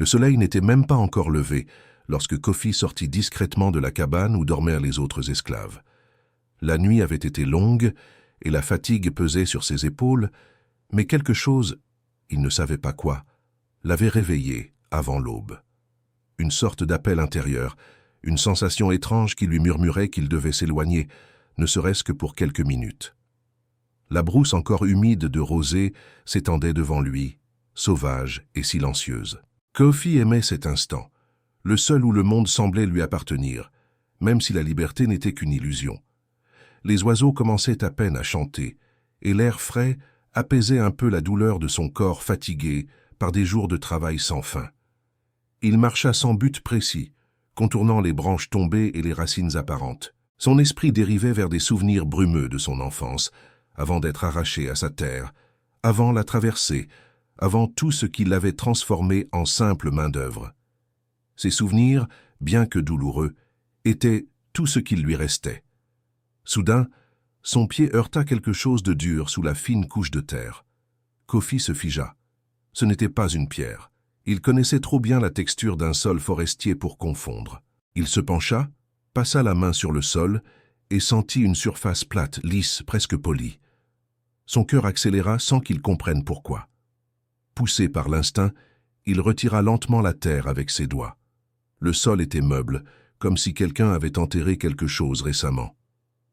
Le soleil n'était même pas encore levé lorsque Kofi sortit discrètement de la cabane où dormaient les autres esclaves. La nuit avait été longue et la fatigue pesait sur ses épaules, mais quelque chose, il ne savait pas quoi, l'avait réveillé avant l'aube. Une sorte d'appel intérieur, une sensation étrange qui lui murmurait qu'il devait s'éloigner, ne serait-ce que pour quelques minutes. La brousse encore humide de rosée s'étendait devant lui, sauvage et silencieuse. Kofi aimait cet instant, le seul où le monde semblait lui appartenir, même si la liberté n'était qu'une illusion. Les oiseaux commençaient à peine à chanter, et l'air frais apaisait un peu la douleur de son corps fatigué par des jours de travail sans fin. Il marcha sans but précis, contournant les branches tombées et les racines apparentes. Son esprit dérivait vers des souvenirs brumeux de son enfance, avant d'être arraché à sa terre, avant la traversée, avant tout ce qui l'avait transformé en simple main-d'œuvre. Ces souvenirs, bien que douloureux, étaient tout ce qu'il lui restait. Soudain, son pied heurta quelque chose de dur sous la fine couche de terre. Kofi se figea. Ce n'était pas une pierre. Il connaissait trop bien la texture d'un sol forestier pour confondre. Il se pencha, passa la main sur le sol et sentit une surface plate, lisse, presque polie. Son cœur accéléra sans qu'il comprenne pourquoi. Poussé par l'instinct, il retira lentement la terre avec ses doigts. Le sol était meuble, comme si quelqu'un avait enterré quelque chose récemment.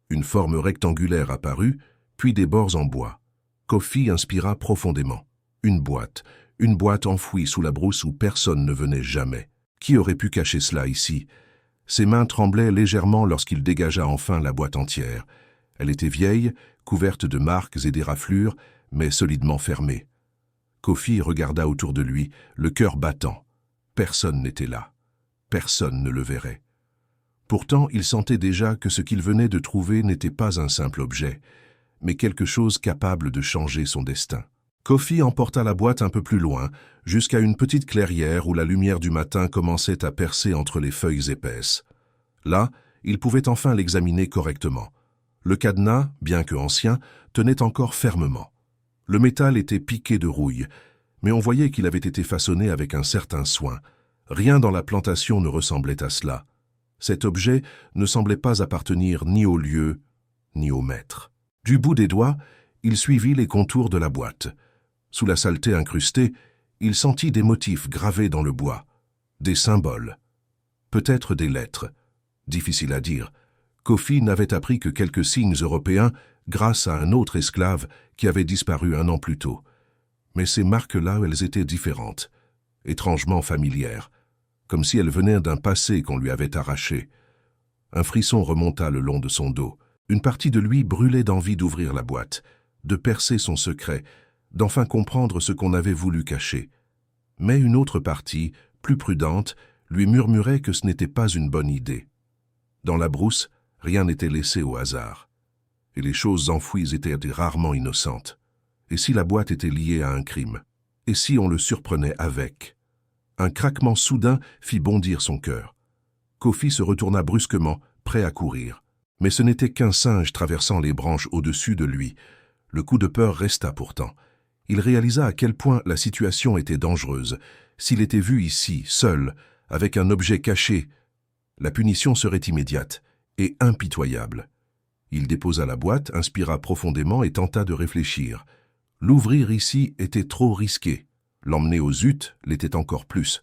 Une forme rectangulaire apparut, puis des bords en bois. Kofi inspira profondément. Une boîte enfouie sous la brousse où personne ne venait jamais. Qui aurait pu cacher cela ici? Ses mains tremblaient légèrement lorsqu'il dégagea enfin la boîte entière. Elle était vieille, couverte de marques et d'éraflures, mais solidement fermée. Kofi regarda autour de lui, le cœur battant. Personne n'était là. Personne ne le verrait. Pourtant, il sentait déjà que ce qu'il venait de trouver n'était pas un simple objet, mais quelque chose capable de changer son destin. Kofi emporta la boîte un peu plus loin, jusqu'à une petite clairière où la lumière du matin commençait à percer entre les feuilles épaisses. Là, il pouvait enfin l'examiner correctement. Le cadenas, bien que ancien, tenait encore fermement. Le métal était piqué de rouille, mais on voyait qu'il avait été façonné avec un certain soin. Rien dans la plantation ne ressemblait à cela. Cet objet ne semblait pas appartenir ni au lieu, ni au maître. Du bout des doigts, il suivit les contours de la boîte. Sous la saleté incrustée, il sentit des motifs gravés dans le bois, des symboles, peut-être des lettres. Difficile à dire. Kofi n'avait appris que quelques signes européens grâce à un autre esclave qui avait disparu un an plus tôt. Mais ces marques-là, elles étaient différentes, étrangement familières, comme si elles venaient d'un passé qu'on lui avait arraché. Un frisson remonta le long de son dos. Une partie de lui brûlait d'envie d'ouvrir la boîte, de percer son secret, d'enfin comprendre ce qu'on avait voulu cacher. Mais une autre partie, plus prudente, lui murmurait que ce n'était pas une bonne idée. Dans la brousse, rien n'était laissé au hasard. Et les choses enfouies étaient rarement innocentes. Et si la boîte était liée à un crime? Et si on le surprenait avec? Un craquement soudain fit bondir son cœur. Kofi se retourna brusquement, prêt à courir. Mais ce n'était qu'un singe traversant les branches au-dessus de lui. Le coup de peur resta pourtant. Il réalisa à quel point la situation était dangereuse. S'il était vu ici, seul, avec un objet caché, la punition serait immédiate et impitoyable. Il déposa la boîte, inspira profondément et tenta de réfléchir. L'ouvrir ici était trop risqué. L'emmener aux huttes l'était encore plus.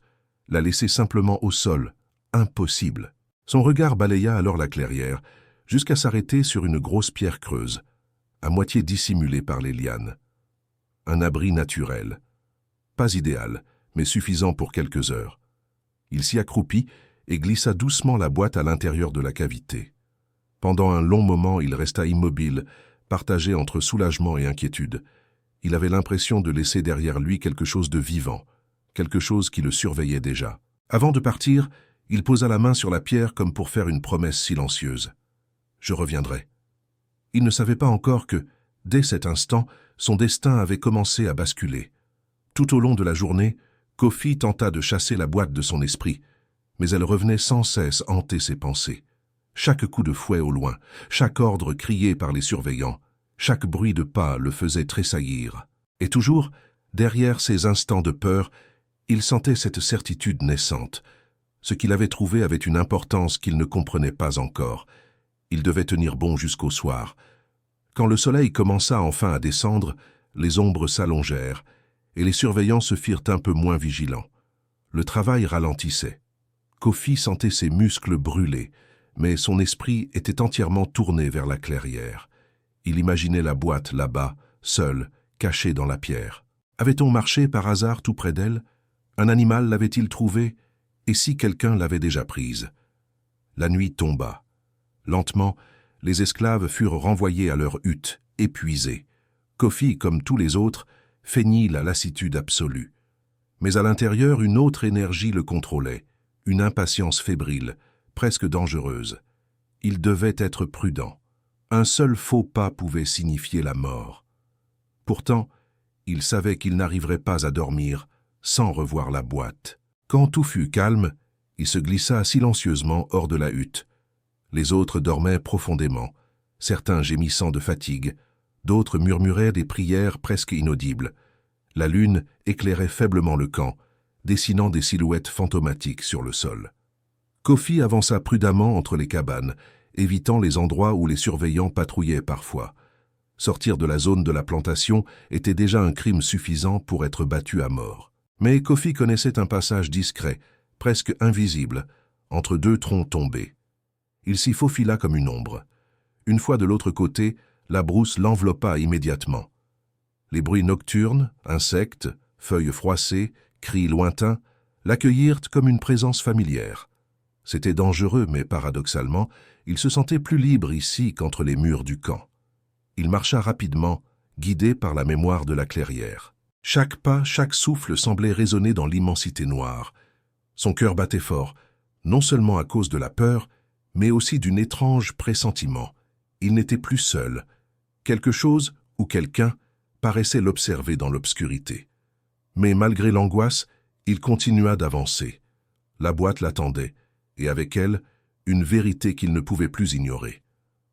La laisser simplement au sol, impossible. Son regard balaya alors la clairière, jusqu'à s'arrêter sur une grosse pierre creuse, à moitié dissimulée par les lianes. Un abri naturel. Pas idéal, mais suffisant pour quelques heures. Il s'y accroupit et glissa doucement la boîte à l'intérieur de la cavité. Pendant un long moment, il resta immobile, partagé entre soulagement et inquiétude. Il avait l'impression de laisser derrière lui quelque chose de vivant, quelque chose qui le surveillait déjà. Avant de partir, il posa la main sur la pierre comme pour faire une promesse silencieuse. « Je reviendrai. » Il ne savait pas encore que, dès cet instant, son destin avait commencé à basculer. Tout au long de la journée, Kofi tenta de chasser la boîte de son esprit, mais elle revenait sans cesse hanter ses pensées. Chaque coup de fouet au loin, chaque ordre crié par les surveillants, chaque bruit de pas le faisait tressaillir. Et toujours, derrière ces instants de peur, Il sentait cette certitude naissante. Ce qu'il avait trouvé avait une importance qu'il ne comprenait pas encore. Il devait tenir bon jusqu'au soir. Quand le soleil commença enfin à descendre, les ombres s'allongèrent, et les surveillants se firent un peu moins vigilants. Le travail ralentissait. Kofi sentait ses muscles brûler, mais son esprit était entièrement tourné vers la clairière. Il imaginait la boîte là-bas, seule, cachée dans la pierre. Avait-on marché par hasard tout près d'elle? Un animal l'avait-il trouvée? Et si quelqu'un l'avait déjà prise? La nuit tomba. Lentement, les esclaves furent renvoyés à leur hutte, épuisés. Kofi, comme tous les autres, feignit la lassitude absolue. Mais à l'intérieur, une autre énergie le contrôlait, une impatience fébrile, presque dangereuse. Il devait être prudent. Un seul faux pas pouvait signifier la mort. Pourtant, il savait qu'il n'arriverait pas à dormir sans revoir la boîte. Quand tout fut calme, il se glissa silencieusement hors de la hutte. Les autres dormaient profondément, certains gémissant de fatigue, d'autres murmuraient des prières presque inaudibles. La lune éclairait faiblement le camp, dessinant des silhouettes fantomatiques sur le sol. Kofi avança prudemment entre les cabanes, évitant les endroits où les surveillants patrouillaient parfois. Sortir de la zone de la plantation était déjà un crime suffisant pour être battu à mort. Mais Kofi connaissait un passage discret, presque invisible, entre deux troncs tombés. Il s'y faufila comme une ombre. Une fois de l'autre côté, la brousse l'enveloppa immédiatement. Les bruits nocturnes, insectes, feuilles froissées, cris lointains, l'accueillirent comme une présence familière. C'était dangereux, mais paradoxalement, il se sentait plus libre ici qu'entre les murs du camp. Il marcha rapidement, guidé par la mémoire de la clairière. Chaque pas, chaque souffle semblait résonner dans l'immensité noire. Son cœur battait fort, non seulement à cause de la peur, mais aussi d'un étrange pressentiment. Il n'était plus seul. Quelque chose, ou quelqu'un, paraissait l'observer dans l'obscurité. Mais malgré l'angoisse, il continua d'avancer. La boîte l'attendait, et avec elle, une vérité qu'il ne pouvait plus ignorer.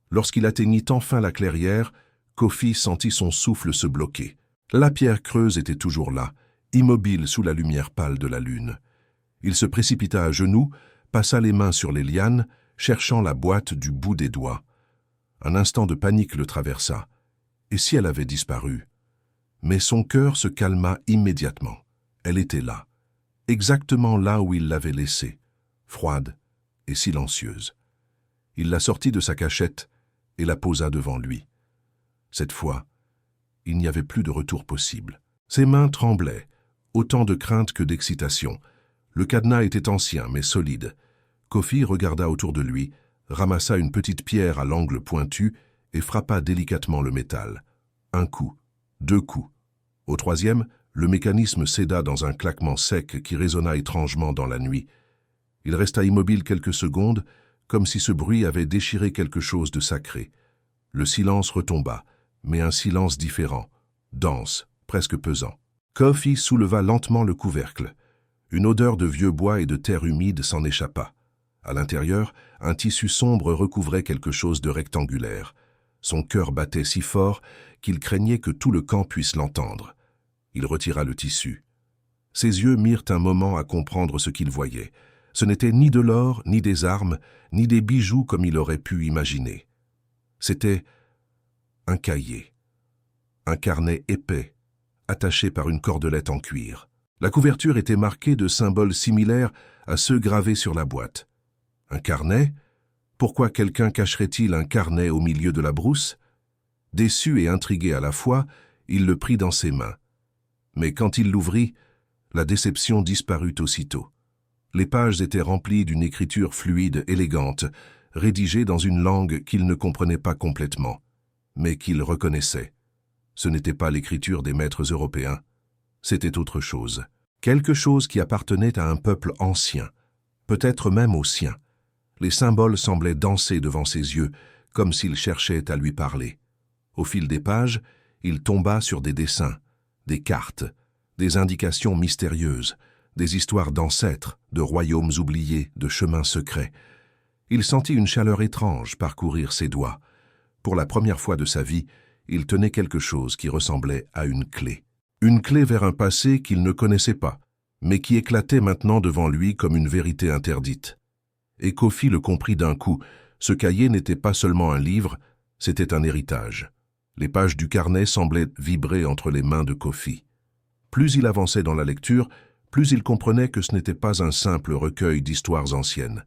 Lorsqu'il atteignit enfin la clairière, Kofi sentit son souffle se bloquer. La pierre creuse était toujours là, immobile sous la lumière pâle de la lune. Il se précipita à genoux, passa les mains sur les lianes, cherchant la boîte du bout des doigts. Un instant de panique le traversa. Et si elle avait disparu? Mais son cœur se calma immédiatement. Elle était là, exactement là où il l'avait laissée, froide et silencieuse. Il la sortit de sa cachette et la posa devant lui. Cette fois, il n'y avait plus de retour possible. Ses mains tremblaient, autant de crainte que d'excitation. Le cadenas était ancien mais solide. Kofi regarda autour de lui, ramassa une petite pierre à l'angle pointu et frappa délicatement le métal. Un coup, deux coups. Au troisième, le mécanisme céda dans un claquement sec qui résonna étrangement dans la nuit. Il resta immobile quelques secondes, comme si ce bruit avait déchiré quelque chose de sacré. Le silence retomba, mais un silence différent, dense, presque pesant. Kofi souleva lentement le couvercle. Une odeur de vieux bois et de terre humide s'en échappa. À l'intérieur, un tissu sombre recouvrait quelque chose de rectangulaire. Son cœur battait si fort qu'il craignait que tout le camp puisse l'entendre. Il retira le tissu. Ses yeux mirent un moment à comprendre ce qu'il voyait. Ce n'était ni de l'or, ni des armes, ni des bijoux comme il aurait pu imaginer. C'était un cahier, un carnet épais, attaché par une cordelette en cuir. La couverture était marquée de symboles similaires à ceux gravés sur la boîte. Un carnet? Pourquoi quelqu'un cacherait-il un carnet au milieu de la brousse? Déçu et intrigué à la fois, il le prit dans ses mains. Mais quand il l'ouvrit, la déception disparut aussitôt. Les pages étaient remplies d'une écriture fluide, élégante, rédigée dans une langue qu'il ne comprenait pas complètement, mais qu'il reconnaissait. Ce n'était pas l'écriture des maîtres européens, c'était autre chose. Quelque chose qui appartenait à un peuple ancien, peut-être même au sien. Les symboles semblaient danser devant ses yeux, comme s'ils cherchaient à lui parler. Au fil des pages, il tomba sur des dessins, des cartes, des indications mystérieuses, des histoires d'ancêtres, de royaumes oubliés, de chemins secrets. Il sentit une chaleur étrange parcourir ses doigts. Pour la première fois de sa vie, il tenait quelque chose qui ressemblait à une clé. Une clé vers un passé qu'il ne connaissait pas, mais qui éclatait maintenant devant lui comme une vérité interdite. Et Kofi le comprit d'un coup, ce cahier n'était pas seulement un livre, c'était un héritage. Les pages du carnet semblaient vibrer entre les mains de Kofi. Plus il avançait dans la lecture, plus il comprenait que ce n'était pas un simple recueil d'histoires anciennes.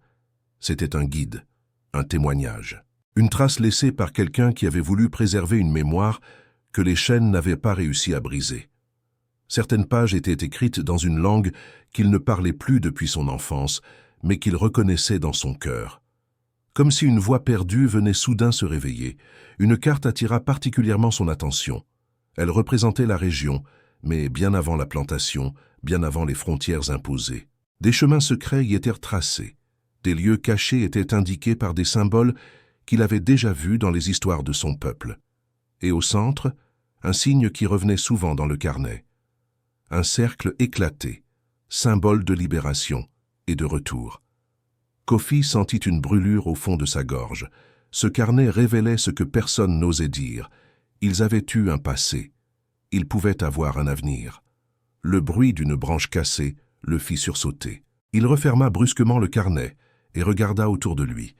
C'était un guide, un témoignage, une trace laissée par quelqu'un qui avait voulu préserver une mémoire que les chaînes n'avaient pas réussi à briser. Certaines pages étaient écrites dans une langue qu'il ne parlait plus depuis son enfance, mais qu'il reconnaissait dans son cœur. Comme si une voix perdue venait soudain se réveiller, une carte attira particulièrement son attention. Elle représentait la région, mais bien avant la plantation, bien avant les frontières imposées. Des chemins secrets y étaient tracés. Des lieux cachés étaient indiqués par des symboles qu'il avait déjà vus dans les histoires de son peuple. Et au centre, un signe qui revenait souvent dans le carnet. Un cercle éclaté, symbole de libération et de retour. Kofi sentit une brûlure au fond de sa gorge. Ce carnet révélait ce que personne n'osait dire. Ils avaient eu un passé. Ils pouvaient avoir un avenir. Le bruit d'une branche cassée le fit sursauter. Il referma brusquement le carnet et regarda autour de lui.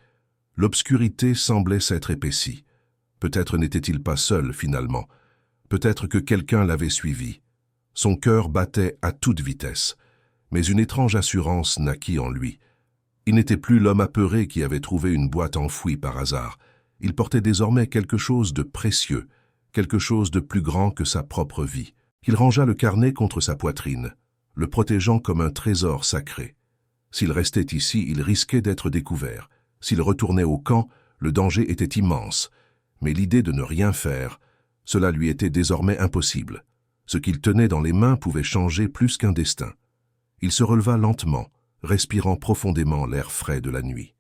L'obscurité semblait s'être épaissie. Peut-être n'était-il pas seul, finalement. Peut-être que quelqu'un l'avait suivi. Son cœur battait à toute vitesse, mais une étrange assurance naquit en lui. Il n'était plus l'homme apeuré qui avait trouvé une boîte enfouie par hasard. Il portait désormais quelque chose de précieux, quelque chose de plus grand que sa propre vie. Il rangea le carnet contre sa poitrine, le protégeant comme un trésor sacré. S'il restait ici, il risquait d'être découvert. S'il retournait au camp, le danger était immense. Mais l'idée de ne rien faire, cela lui était désormais impossible. Ce qu'il tenait dans les mains pouvait changer plus qu'un destin. Il se releva lentement, respirant profondément l'air frais de la nuit.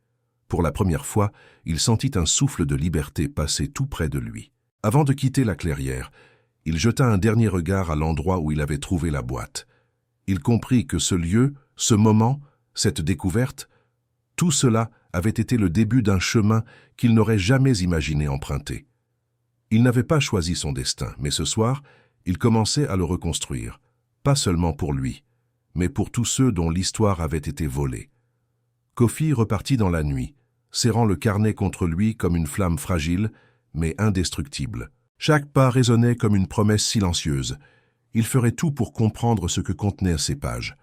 Pour la première fois, il sentit un souffle de liberté passer tout près de lui. Avant de quitter la clairière, il jeta un dernier regard à l'endroit où il avait trouvé la boîte. Il comprit que ce lieu, ce moment, cette découverte, tout cela avait été le début d'un chemin qu'il n'aurait jamais imaginé emprunter. Il n'avait pas choisi son destin, mais ce soir, il commençait à le reconstruire, pas seulement pour lui, mais pour tous ceux dont l'histoire avait été volée. Kofi repartit dans la nuit, serrant le carnet contre lui comme une flamme fragile, mais indestructible. Chaque pas résonnait comme une promesse silencieuse. Il ferait tout pour comprendre ce que contenaient ces pages.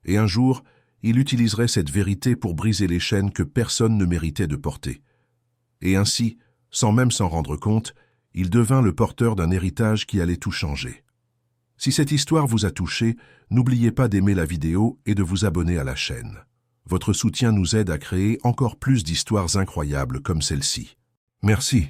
Et un jour, il utiliserait cette vérité pour briser les chaînes que personne ne méritait de porter. Et ainsi, sans même s'en rendre compte, il devint le porteur d'un héritage qui allait tout changer. Si cette histoire vous a touché, n'oubliez pas d'aimer la vidéo et de vous abonner à la chaîne. Votre soutien nous aide à créer encore plus d'histoires incroyables comme celle-ci. Merci.